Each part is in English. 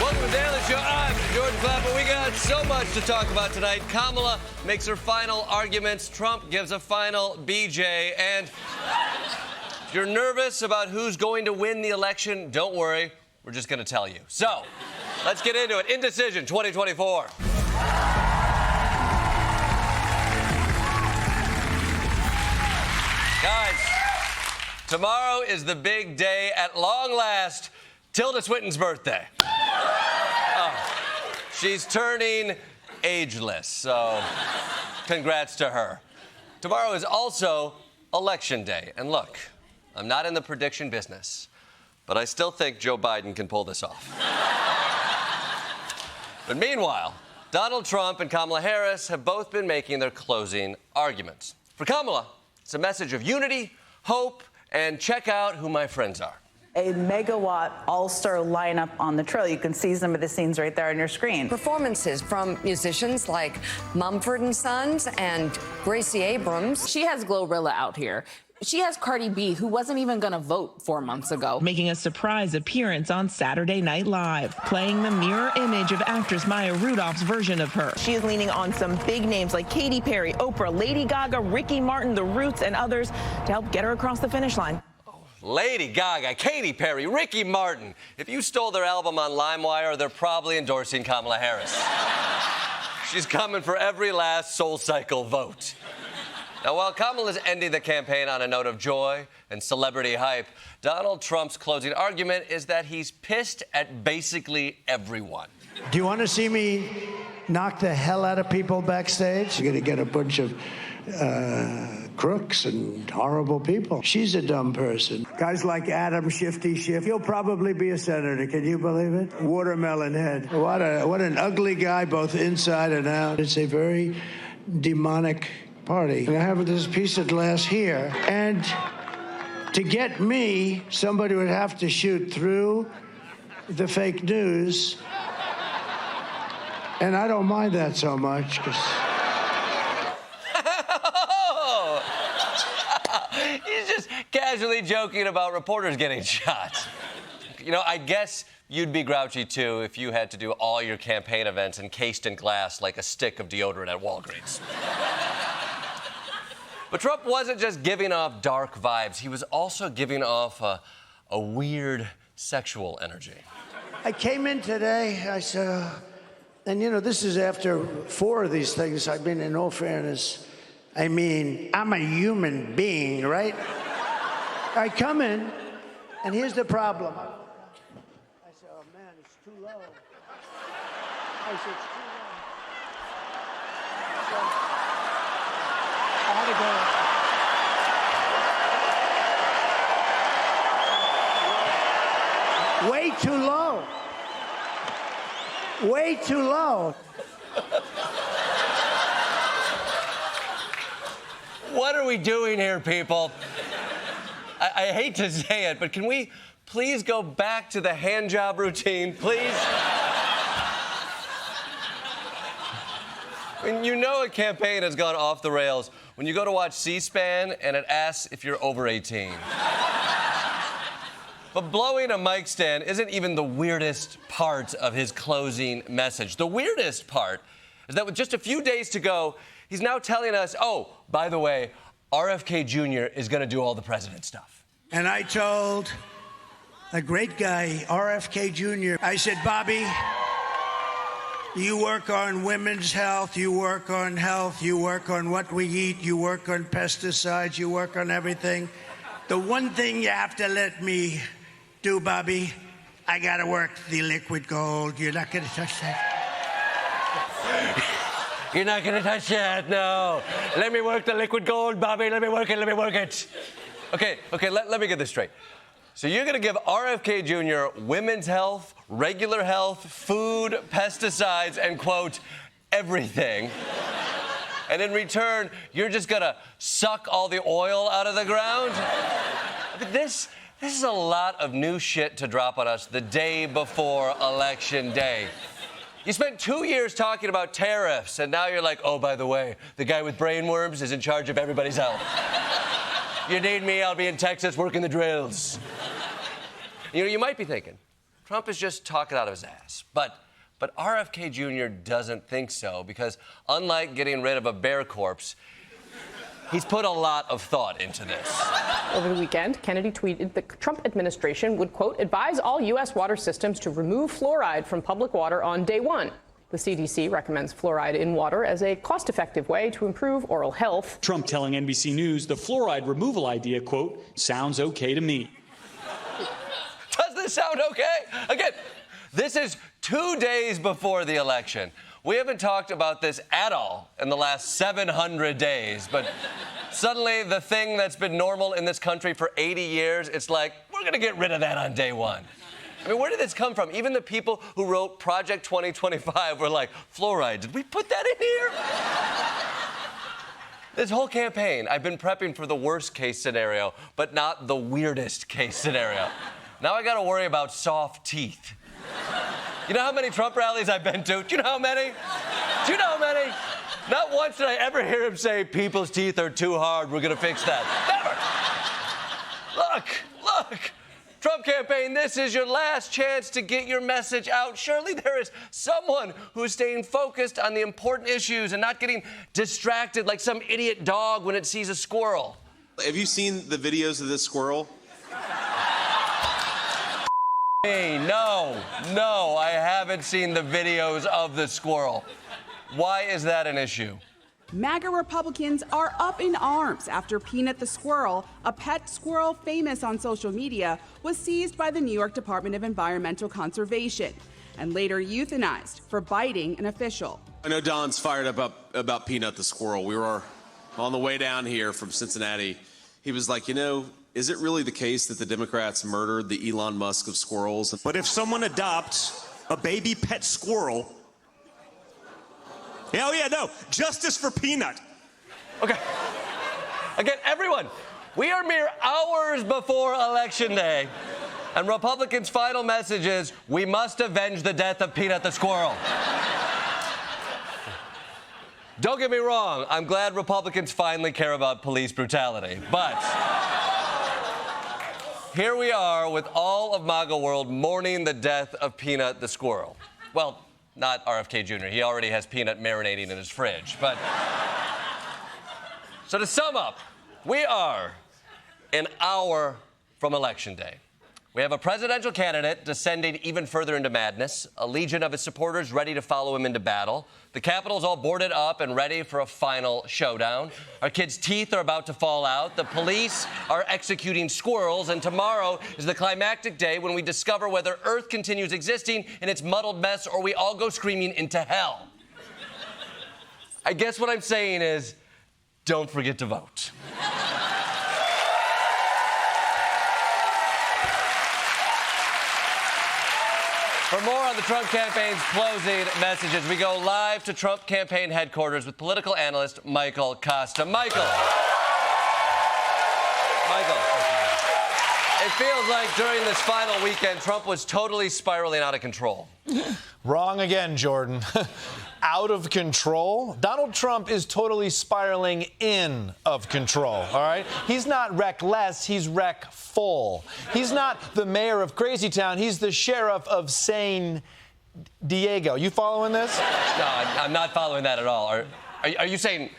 Welcome to the Daily Show. I'm Jordan Klepper. We got so much to talk about tonight. Kamala makes her final arguments. Trump gives a final BJ. And if you're nervous about who's going to win the election, don't worry. We're just going to tell you. So, let's get into it. Indecision 2024. Guys, tomorrow is the big day at long last, Tilda Swinton's birthday. She's turning ageless, so congrats to her. Tomorrow is also Election Day. And look, I'm not in the prediction business, but I still think Joe Biden can pull this off. But meanwhile, Donald Trump and Kamala Harris have both been making their closing arguments. For Kamala, it's a message of unity, hope, and check out who my friends are. A megawatt all-star lineup on the trail. You can see some of the scenes right there on your screen. Performances from musicians like Mumford & Sons and Gracie Abrams. She has Glorilla out here. She has Cardi B, who wasn't even going to vote 4 months ago. Making a surprise appearance on Saturday Night Live, playing the mirror image of actress Maya Rudolph's version of her. She is leaning on some big names like Katy Perry, Oprah, Lady Gaga, Ricky Martin, The Roots, and others to help get her across the finish line. Lady Gaga, Katy Perry, Ricky Martin. If you stole their album on LimeWire, they're probably endorsing Kamala Harris. She's coming for every last Soul Cycle vote. Now, while Kamala's ending the campaign on a note of joy and celebrity hype, Donald Trump's closing argument is that he's pissed at basically everyone. Do you want to see me knock the hell out of people backstage? You're going to get a bunch of crooks and horrible people. She's a dumb person. Guys like Adam Shifty Schiff, he'll probably be a senator. Can you believe it? Watermelon head. What an ugly guy, both inside and out. It's a very demonic party. And I have this piece of glass here. And to get me, somebody would have to shoot through the fake news. And I don't mind that so much, because He's just casually joking about reporters getting shot. You know, I guess you'd be grouchy, too, if you had to do all your campaign events encased in glass like a stick of deodorant at Walgreens. But Trump wasn't just giving off dark vibes. He was also giving off a weird sexual energy. I came in today, I said, and you know, this is after 4 of these things. I've been, in all fairness, I mean, I'm a human being, right? I come in, and here's the problem. I said, oh man, it's too low. I said, it's too low. So I had to go. Way too low. Way too low. What are we doing here, people? I hate to say it, but can we please go back to the hand job routine, please? I mean, you know a campaign has gone off the rails when you go to watch C-SPAN and it asks if you're over 18. But blowing a mic stand isn't even the weirdest part of his closing message. The weirdest part is that with just a few days to go, he's now telling us, oh, by the way, RFK Jr. is going to do all the president stuff. And I told a great guy, RFK Jr., I said, Bobby, you work on women's health, you work on health, you work on what we eat, you work on pesticides, you work on everything. The one thing you have to let me do, Bobby, I got to work the liquid gold. You're not going to touch that. You're not going to touch that, no. Let me work the liquid gold, Bobby. Let me work it, let me work it. Okay, let me get this straight. So you're going to give RFK Jr. women's health, regular health, food, pesticides, and, quote, everything. And in return, you're just going to suck all the oil out of the ground? This is a lot of new shit to drop on us the day before Election Day. You spent 2 years talking about tariffs, and now you're like, oh, by the way, the guy with brainworms is in charge of everybody's health. You need me, I'll be in Texas working the drills. You know, you might be thinking, Trump is just talking out of his ass. But RFK Jr. doesn't think so because, unlike getting rid of a bear corpse, he's put a lot of thought into this. Over the weekend, Kennedy tweeted the Trump administration would, quote, advise all U.S. water systems to remove fluoride from public water on day one. The CDC recommends fluoride in water as a cost-effective way to improve oral health. Trump telling NBC News the fluoride removal idea, quote, sounds okay to me. Does this sound okay? Again, this is 2 days before the election. We haven't talked about this at all in the last 700 days, but suddenly the thing that's been normal in this country for 80 years, it's like, we're gonna get rid of that on day one. I mean, where did this come from? Even the people who wrote Project 2025 were like, fluoride, did we put that in here? This whole campaign, I've been prepping for the worst case scenario, but not the weirdest case scenario. Now I gotta worry about soft teeth. You know how many Trump rallies I've been to? Do you know how many? Do you know how many? Not once did I ever hear him say, people's teeth are too hard, we're gonna fix that. Never! Look! Trump campaign, this is your last chance to get your message out. Surely there is someone who's staying focused on the important issues and not getting distracted like some idiot dog when it sees a squirrel. Have you seen the videos of this squirrel? No, I haven't seen the videos of the squirrel. Why is that an issue? MAGA Republicans are up in arms after Peanut the Squirrel, a pet squirrel famous on social media, was seized by the New York Department of Environmental Conservation and later euthanized for biting an official. I know Don's fired up about Peanut the Squirrel. We were on the way down here from Cincinnati. He was like, is it really the case that the Democrats murdered the Elon Musk of squirrels? But if someone adopts a baby pet squirrel, oh yeah, no, justice for Peanut. Okay. Again, everyone, we are mere hours before Election Day, and Republicans' final message is, we must avenge the death of Peanut the Squirrel. Don't get me wrong, I'm glad Republicans finally care about police brutality, but here we are with all of MAGA world mourning the death of Peanut the Squirrel. Well, not RFK Jr. He already has Peanut marinating in his fridge, but... So to sum up, we are an hour from Election Day. We have a presidential candidate descending even further into madness, a legion of his supporters ready to follow him into battle. The Capitol's all boarded up and ready for a final showdown. Our kids' teeth are about to fall out. The police are executing squirrels. And tomorrow is the climactic day when we discover whether Earth continues existing in its muddled mess or we all go screaming into hell. I guess what I'm saying is, don't forget to vote. For more on the Trump campaign's closing messages, we go live to Trump campaign headquarters with political analyst Michael Kosta. Michael, it feels like during this final weekend, Trump was totally spiraling out of control. Wrong again, Jordan. Out of control? Donald Trump is totally spiraling in of control, all right? He's not reckless, he's wreckful. He's not the mayor of Crazy Town, he's the sheriff of San Diego. You following this? No, I'm not following that at all. Are you saying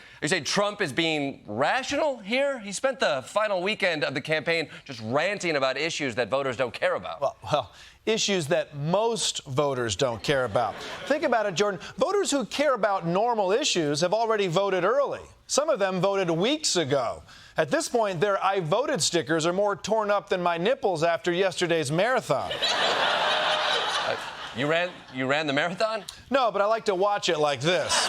Trump is being rational here? He spent the final weekend of the campaign just ranting about issues that voters don't care about. Well, issues that most voters don't care about. Think about it, Jordan. Voters who care about normal issues have already voted early. Some of them voted weeks ago. At this point, their I voted stickers are more torn up than my nipples after yesterday's marathon. You ran the marathon? No, but I like to watch it like this.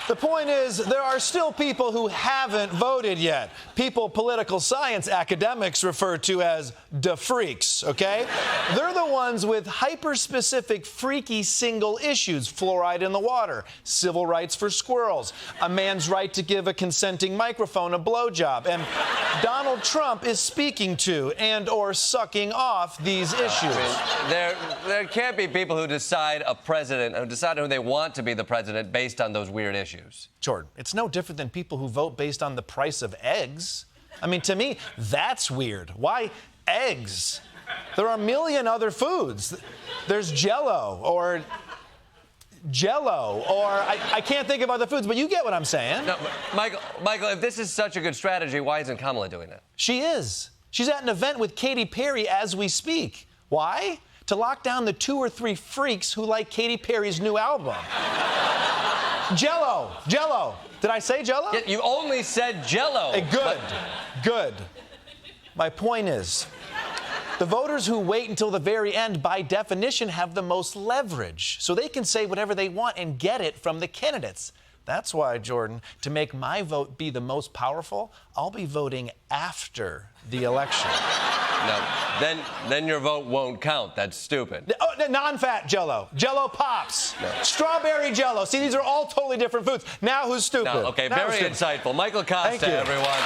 The point is, there are still people who haven't voted yet. People political science academics refer to as da freaks, okay? They're the ones with hyper-specific, freaky single issues. Fluoride in the water, civil rights for squirrels, a man's right to give a consenting microphone a blowjob. And Donald Trump is speaking to and or sucking off these issues. There can't be people who decide who they want to be the president based on those weird issues. Jordan, it's no different than people who vote based on the price of eggs. I mean, to me, that's weird. Why eggs. There are a million other foods. There's Jell-O, or I can't think of other foods, but you get what I'm saying. No, Michael, if this is such a good strategy, why isn't Kamala doing it? She is. She's at an event with Katy Perry as we speak. Why? To lock down the 2 or 3 freaks who like Katy Perry's new album. Jell-O. Did I say Jell-O? Yeah, you only said Jell-O. Good. My point is, the voters who wait until the very end, by definition, have the most leverage. So they can say whatever they want and get it from the candidates. That's why, Jordan, to make my vote be the most powerful, I'll be voting after the election. No, then your vote won't count. That's stupid. Oh, non-fat Jell-O. Jell-O pops. No. Strawberry Jell-O. See, these are all totally different foods. Now who's stupid? No, okay, very insightful. Michael Kosta, everyone.